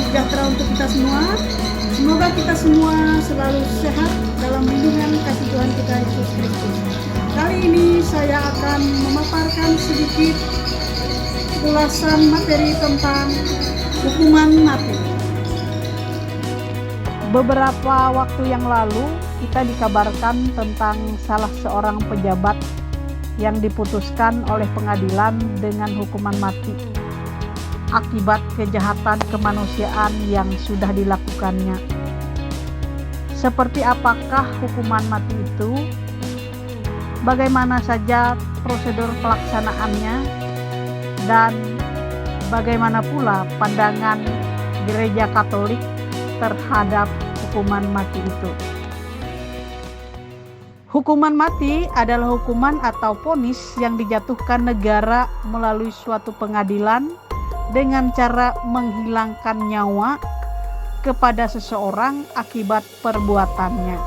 sejahtera untuk kita semua. Semoga kita semua selalu sehat dalam lindungan kasih Tuhan kita Yesus Kristus. Kali ini saya akan memaparkan sedikit ulasan materi tentang hukuman mati. Beberapa waktu yang lalu kita dikabarkan tentang salah seorang pejabat yang diputuskan oleh pengadilan dengan hukuman mati akibat kejahatan kemanusiaan yang sudah dilakukannya. Seperti apakah hukuman mati itu? Bagaimana saja prosedur pelaksanaannya? Dan bagaimana pula pandangan Gereja Katolik terhadap hukuman mati itu? Hukuman mati adalah hukuman atau vonis yang dijatuhkan negara melalui suatu pengadilan dengan cara menghilangkan nyawa kepada seseorang akibat perbuatannya.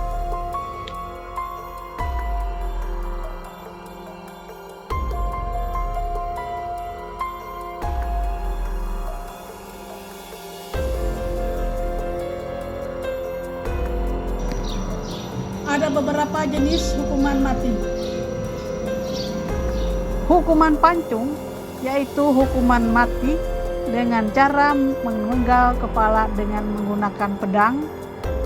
Ada beberapa jenis hukuman mati. Hukuman pancung yaitu hukuman mati dengan cara memenggal kepala dengan menggunakan pedang,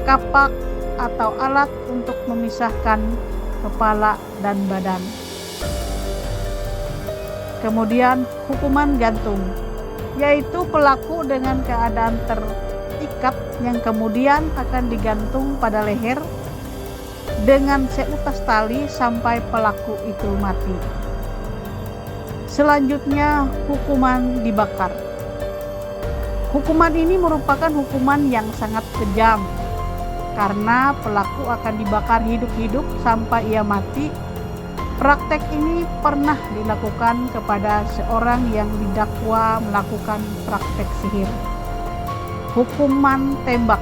kapak, atau alat untuk memisahkan kepala dan badan. Kemudian hukuman gantung, yaitu pelaku dengan keadaan terikat yang kemudian akan digantung pada leher dengan seutas tali sampai pelaku itu mati. Selanjutnya, hukuman dibakar. Hukuman ini merupakan hukuman yang sangat kejam karena pelaku akan dibakar hidup-hidup sampai ia mati. Praktek ini pernah dilakukan kepada seorang yang didakwa melakukan praktek sihir. Hukuman tembak,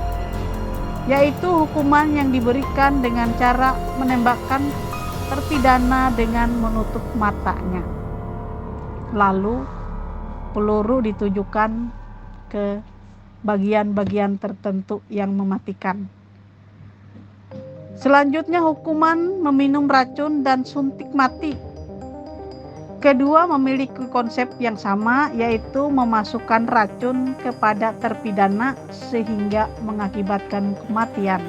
yaitu hukuman yang diberikan dengan cara menembakkan terpidana dengan menutup matanya. Lalu peluru ditujukan ke bagian-bagian tertentu yang mematikan. Selanjutnya hukuman meminum racun dan suntik mati. Kedua memiliki konsep yang sama, yaitu memasukkan racun kepada terpidana sehingga mengakibatkan kematian.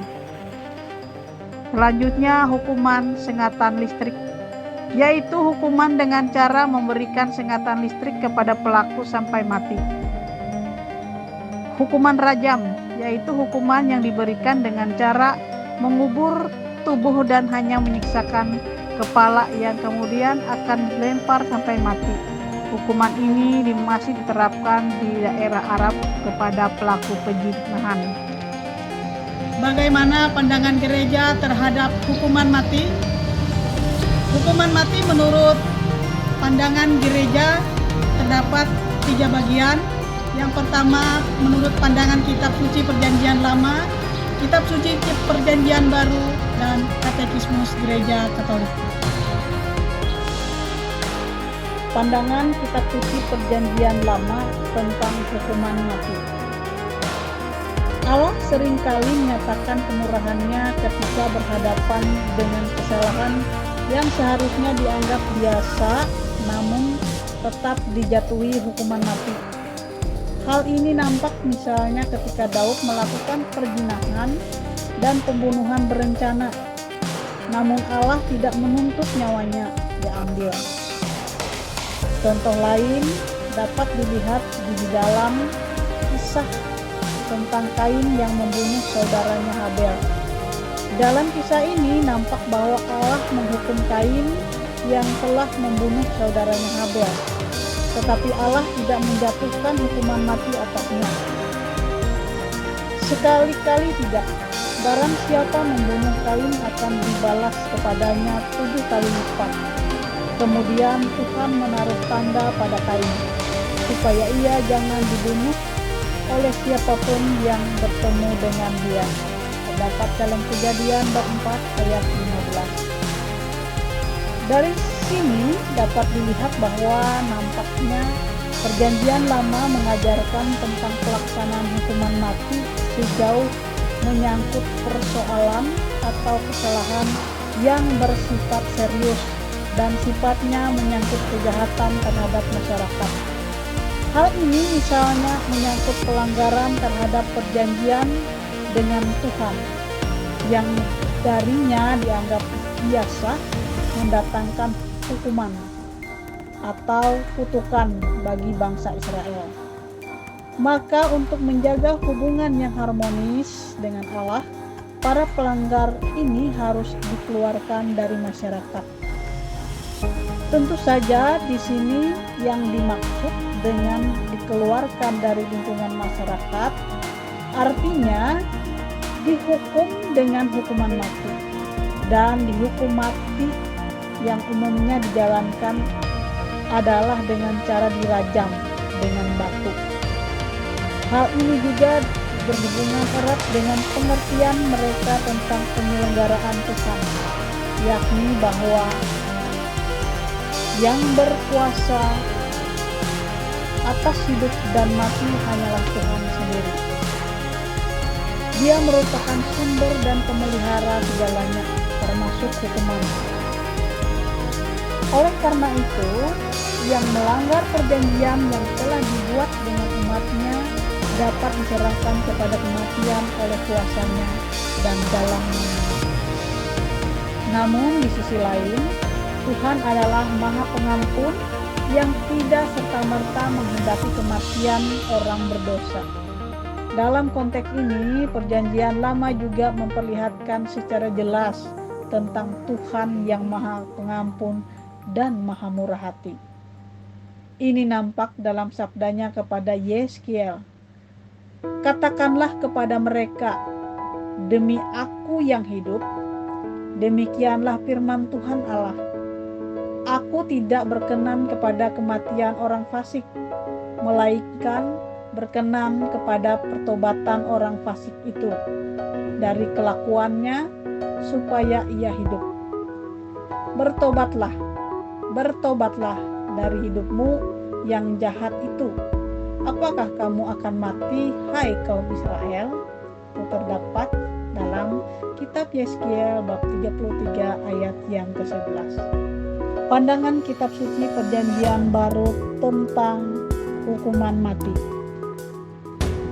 Selanjutnya hukuman sengatan listrik, yaitu hukuman dengan cara memberikan sengatan listrik kepada pelaku sampai mati. Hukuman rajam, yaitu hukuman yang diberikan dengan cara mengubur tubuh dan hanya menyiksakan kepala yang kemudian akan dilempar sampai mati. Hukuman ini masih diterapkan di daerah Arab kepada pelaku penzinahan. Bagaimana pandangan gereja terhadap hukuman mati? Hukuman mati menurut pandangan gereja terdapat 3 bagian. Yang pertama, menurut pandangan Kitab Suci Perjanjian Lama, Kitab Suci Perjanjian Baru, dan Katekismus Gereja Katolik. Pandangan Kitab Suci Perjanjian Lama tentang hukuman mati. Allah seringkali menyatakan kemurahannya ketika berhadapan dengan kesalahan yang seharusnya dianggap biasa, namun tetap dijatuhi hukuman mati. Hal ini nampak misalnya ketika Daud melakukan perzinahan dan pembunuhan berencana, namun Allah tidak menuntut nyawanya diambil. Contoh lain dapat dilihat di dalam kisah tentang Kain yang membunuh saudaranya Habel. Dalam kisah ini nampak bahwa Allah menghukum Kain yang telah membunuh saudaranya Habel, tetapi Allah tidak menjatuhkan hukuman mati atasnya. Sekali-kali tidak. Barang siapa membunuh Kain akan dibalas kepadanya 7 kali lipat. Kemudian Tuhan menaruh tanda pada Kain, supaya ia jangan dibunuh oleh siapapun yang bertemu dengan dia. Terdapat dalam Kejadian bab 4 ayat 15. Dari sini dapat dilihat bahwa nampaknya Perjanjian Lama mengajarkan tentang pelaksanaan hukuman mati sejauh menyangkut persoalan atau kesalahan yang bersifat serius dan sifatnya menyangkut kejahatan terhadap masyarakat. Hal ini misalnya menyangkut pelanggaran terhadap perjanjian dengan Tuhan yang darinya dianggap biasa mendatangkan hukuman atau kutukan bagi bangsa Israel. Maka untuk menjaga hubungan yang harmonis dengan Allah, para pelanggar ini harus dikeluarkan dari masyarakat. Tentu saja di sini yang dimaksud dengan dikeluarkan dari lingkungan masyarakat artinya dihukum dengan hukuman mati, dan dihukum mati yang umumnya dijalankan adalah dengan cara dirajam dengan batu. Hal ini juga berhubungan erat dengan pengertian mereka tentang penyelenggaraan Tuhan, yakni bahwa yang berkuasa atas hidup dan mati hanyalah Tuhan sendiri. Dia merupakan sumber dan pemelihara segalanya, termasuk hukuman. Oleh karena itu, yang melanggar perjanjian yang telah dibuat dengan umatnya dapat diserahkan kepada kematian oleh kuasanya dan dalam namanya. Namun di sisi lain, Tuhan adalah Maha Pengampun yang tidak serta-merta menghendaki kematian orang berdosa. Dalam konteks ini, Perjanjian Lama juga memperlihatkan secara jelas tentang Tuhan yang Maha Pengampun dan Maha Murah Hati. Ini nampak dalam sabdanya kepada Yeskiel, "Katakanlah kepada mereka, demi Aku yang hidup, demikianlah firman Tuhan Allah, Aku tidak berkenan kepada kematian orang fasik, melainkan berkenan kepada pertobatan orang fasik itu dari kelakuannya supaya ia hidup. Bertobatlah, bertobatlah dari hidupmu yang jahat itu. Apakah kamu akan mati, hai kaum Israel?" Itu terdapat dalam kitab Yeskiel bab 33 ayat yang ke-11. Pandangan kitab suci Perjanjian Baru tentang hukuman mati.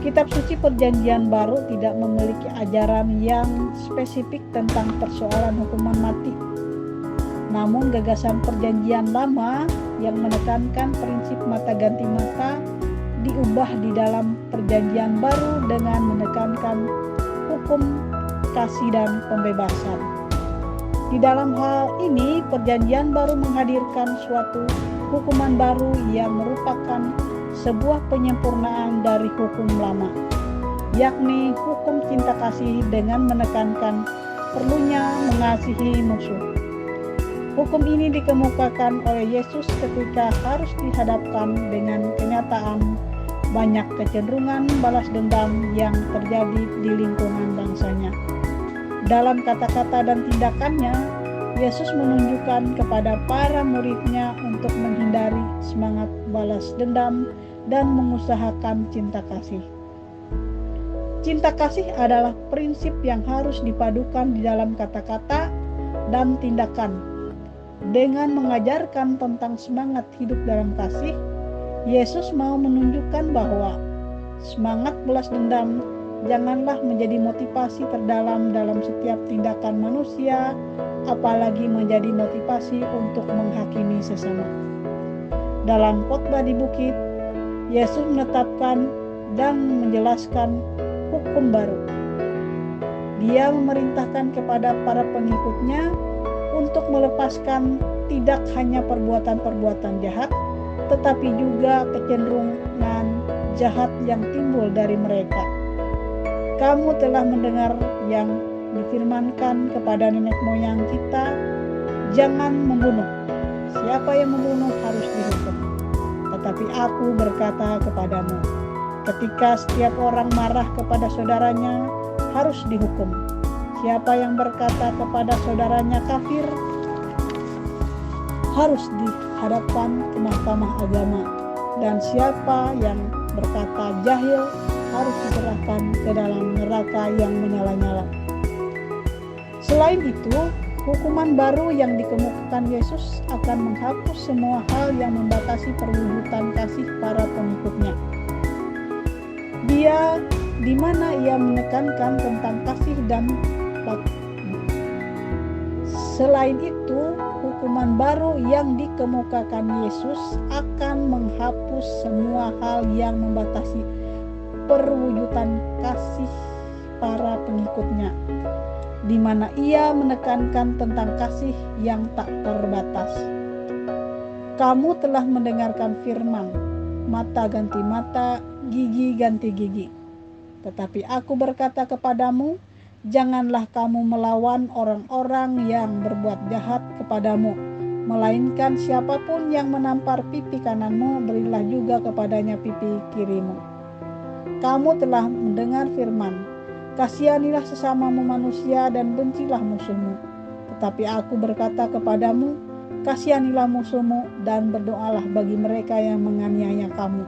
Kitab suci Perjanjian Baru tidak memiliki ajaran yang spesifik tentang persoalan hukuman mati. Namun gagasan Perjanjian Lama yang menekankan prinsip mata ganti mata diubah di dalam Perjanjian Baru dengan menekankan hukum kasih dan pembebasan. Di dalam hal ini, Perjanjian Baru menghadirkan suatu hukuman baru yang merupakan sebuah penyempurnaan dari hukum lama, yakni hukum cinta kasih dengan menekankan perlunya mengasihi musuh. Hukum ini dikemukakan oleh Yesus ketika harus dihadapkan dengan kenyataan banyak kecenderungan balas dendam yang terjadi di lingkungan bangsanya. Dalam kata-kata dan tindakannya, Yesus menunjukkan kepada para murid-Nya untuk menghindari semangat balas dendam dan mengusahakan cinta kasih. Cinta kasih adalah prinsip yang harus dipadukan di dalam kata-kata dan tindakan. Dengan mengajarkan tentang semangat hidup dalam kasih, Yesus mau menunjukkan bahwa semangat balas dendam janganlah menjadi motivasi terdalam dalam setiap tindakan manusia, apalagi menjadi motivasi untuk menghakimi sesama. Dalam khotbah di bukit, Yesus menetapkan dan menjelaskan hukum baru. Dia memerintahkan kepada para pengikutnya untuk melepaskan tidak hanya perbuatan-perbuatan jahat, tetapi juga kecenderungan jahat yang timbul dari mereka. Kamu telah mendengar yang difirmankan kepada nenek moyang kita, jangan membunuh. Siapa yang membunuh harus dihukum. Tetapi aku berkata kepadamu, ketika setiap orang marah kepada saudaranya, harus dihukum. Siapa yang berkata kepada saudaranya kafir, harus dihadapkan ke mahkamah agama. dan siapa yang berkata jahil harus diserahkan ke dalam neraka yang menyala-nyala. Selain itu, hukuman baru yang dikemukakan Yesus akan menghapus semua hal yang membatasi perwujudan kasih para pengikutnya. Di mana ia menekankan tentang kasih dan bakti. Selain itu, hukuman baru yang dikemukakan Yesus akan menghapus semua hal yang membatasi perwujudan kasih para pengikutnya, di mana ia menekankan tentang kasih yang tak terbatas. Kamu telah mendengarkan firman, mata ganti mata, gigi ganti gigi. Tetapi aku berkata kepadamu, janganlah kamu melawan orang-orang yang berbuat jahat kepadamu, melainkan siapapun yang menampar pipi kananmu, berilah juga kepadanya pipi kirimu. Kamu telah mendengar firman, kasihanilah sesamamu manusia dan bencilah musuhmu. Tetapi aku berkata kepadamu, kasihanilah musuhmu dan berdoalah bagi mereka yang menganiaya kamu.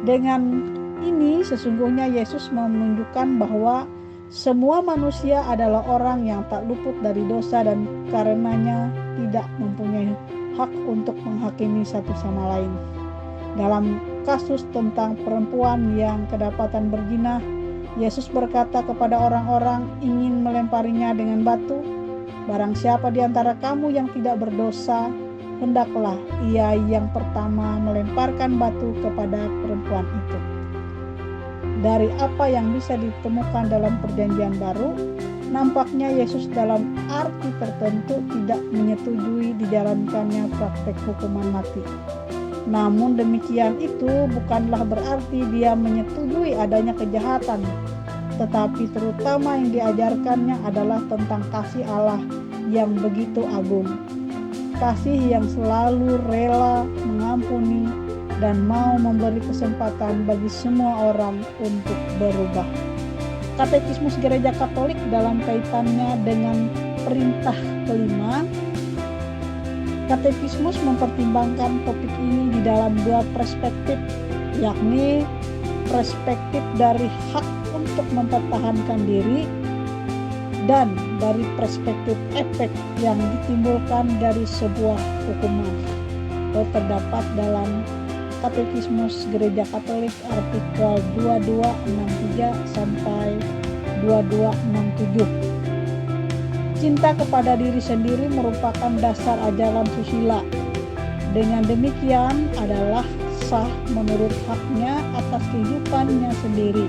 Dengan ini sesungguhnya Yesus menunjukkan bahwa semua manusia adalah orang yang tak luput dari dosa dan karenanya tidak mempunyai hak untuk menghakimi satu sama lain. Dalam kasus tentang perempuan yang kedapatan berzina, Yesus berkata kepada orang-orang ingin melemparinya dengan batu, barang siapa di antara kamu yang tidak berdosa, hendaklah ia yang pertama melemparkan batu kepada perempuan itu. Dari apa yang bisa ditemukan dalam perjanjian baru, nampaknya Yesus dalam arti tertentu tidak menyetujui dijalankannya praktek hukuman mati. Namun demikian itu bukanlah berarti dia menyetujui adanya kejahatan, tetapi terutama yang diajarkannya adalah tentang kasih Allah yang begitu agung. Kasih yang selalu rela mengampuni dan mau memberi kesempatan bagi semua orang untuk berubah. Katekismus Gereja Katolik dalam kaitannya dengan perintah kelima, Katekismus mempertimbangkan topik ini di dalam dua perspektif, yakni perspektif dari hak untuk mempertahankan diri dan dari perspektif efek yang ditimbulkan dari sebuah hukuman. Terdapat dalam Katekismus Gereja Katolik artikel 2263 sampai 2267. Cinta kepada diri sendiri merupakan dasar ajaran susila. Dengan demikian adalah sah menurut haknya atas kehidupannya sendiri.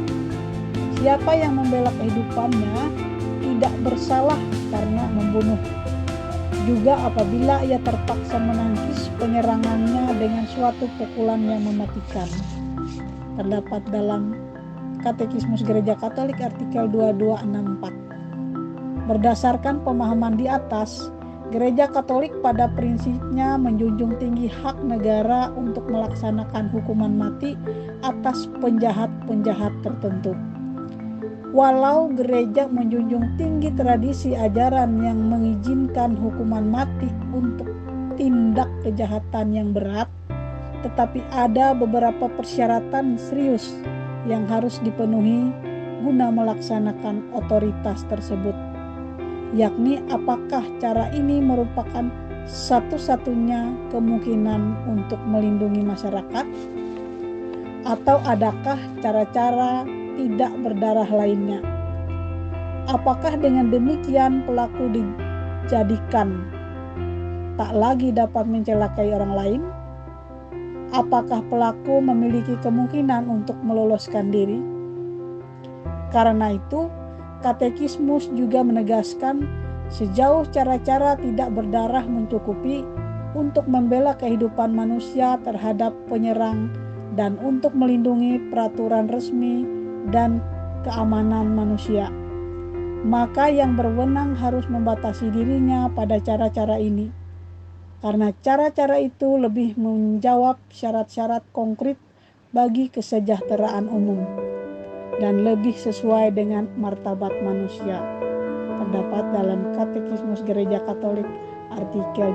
Siapa yang membela kehidupannya tidak bersalah karena membunuh. Juga apabila ia terpaksa menangkis penyerangannya dengan suatu pukulan yang mematikan. Terdapat dalam Katekismus Gereja Katolik artikel 2264. Berdasarkan pemahaman di atas, Gereja Katolik pada prinsipnya menjunjung tinggi hak negara untuk melaksanakan hukuman mati atas penjahat-penjahat tertentu. Walau gereja menjunjung tinggi tradisi ajaran yang mengizinkan hukuman mati untuk tindak kejahatan yang berat, tetapi ada beberapa persyaratan serius yang harus dipenuhi guna melaksanakan otoritas tersebut, yakni apakah cara ini merupakan satu-satunya kemungkinan untuk melindungi masyarakat, atau adakah cara-cara tidak berdarah lainnya. Apakah dengan demikian pelaku dijadikan tak lagi dapat mencelakai orang lain? Apakah pelaku memiliki kemungkinan untuk meloloskan diri? Karena itu, Katekismus juga menegaskan sejauh cara-cara tidak berdarah mencukupi untuk membela kehidupan manusia terhadap penyerang dan untuk melindungi peraturan resmi dan keamanan manusia, maka yang berwenang harus membatasi dirinya pada cara-cara ini, karena cara-cara itu lebih menjawab syarat-syarat konkret bagi kesejahteraan umum dan lebih sesuai dengan martabat manusia. Terdapat dalam Katekismus Gereja Katolik artikel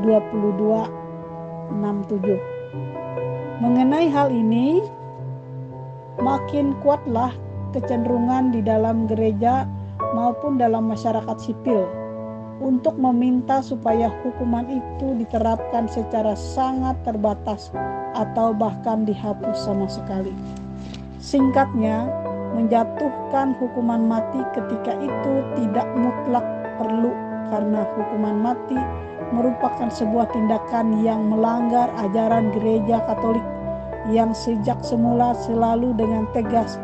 2267. Mengenai hal ini, makin kuatlah kecenderungan di dalam gereja maupun dalam masyarakat sipil untuk meminta supaya hukuman itu diterapkan secara sangat terbatas atau bahkan dihapus sama sekali. Singkatnya, menjatuhkan hukuman mati ketika itu tidak mutlak perlu, karena hukuman mati merupakan sebuah tindakan yang melanggar ajaran gereja Katolik yang sejak semula selalu dengan tegas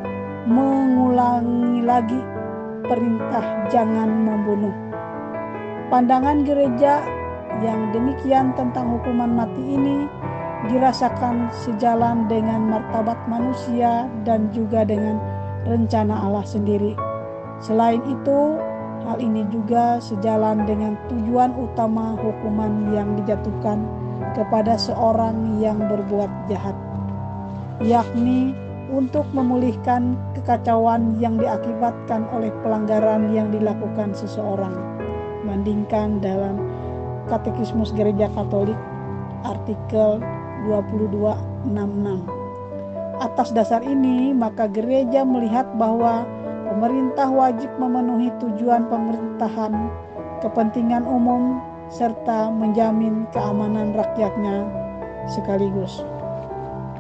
mengulangi lagi perintah jangan membunuh. Pandangan gereja yang demikian tentang hukuman mati ini dirasakan sejalan dengan martabat manusia dan juga dengan rencana Allah sendiri. Selain itu, hal ini juga sejalan dengan tujuan utama hukuman yang dijatuhkan kepada seorang yang berbuat jahat, yakni untuk memulihkan kekacauan yang diakibatkan oleh pelanggaran yang dilakukan seseorang. Bandingkan dalam Katekismus Gereja Katolik artikel 2266. Atas dasar ini, maka gereja melihat bahwa pemerintah wajib memenuhi tujuan pemerintahan, kepentingan umum, serta menjamin keamanan rakyatnya, sekaligus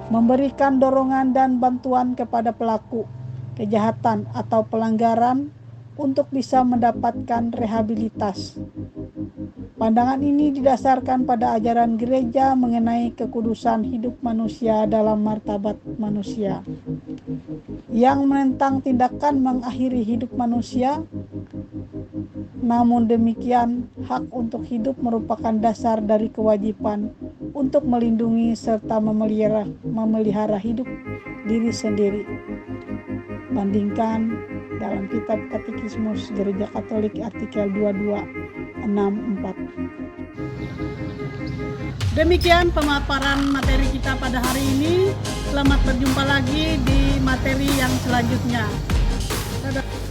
memberikan dorongan dan bantuan kepada pelaku kejahatan atau pelanggaran untuk bisa mendapatkan rehabilitas. Pandangan ini didasarkan pada ajaran gereja mengenai kekudusan hidup manusia dalam martabat manusia, yang menentang tindakan mengakhiri hidup manusia. Namun demikian, hak untuk hidup merupakan dasar dari kewajiban untuk melindungi serta memelihara hidup diri sendiri. Bandingkan dalam kitab Katekismus Gereja Katolik artikel 2264. Demikian pemaparan materi kita pada hari ini. Selamat berjumpa lagi di materi yang selanjutnya. Dadah.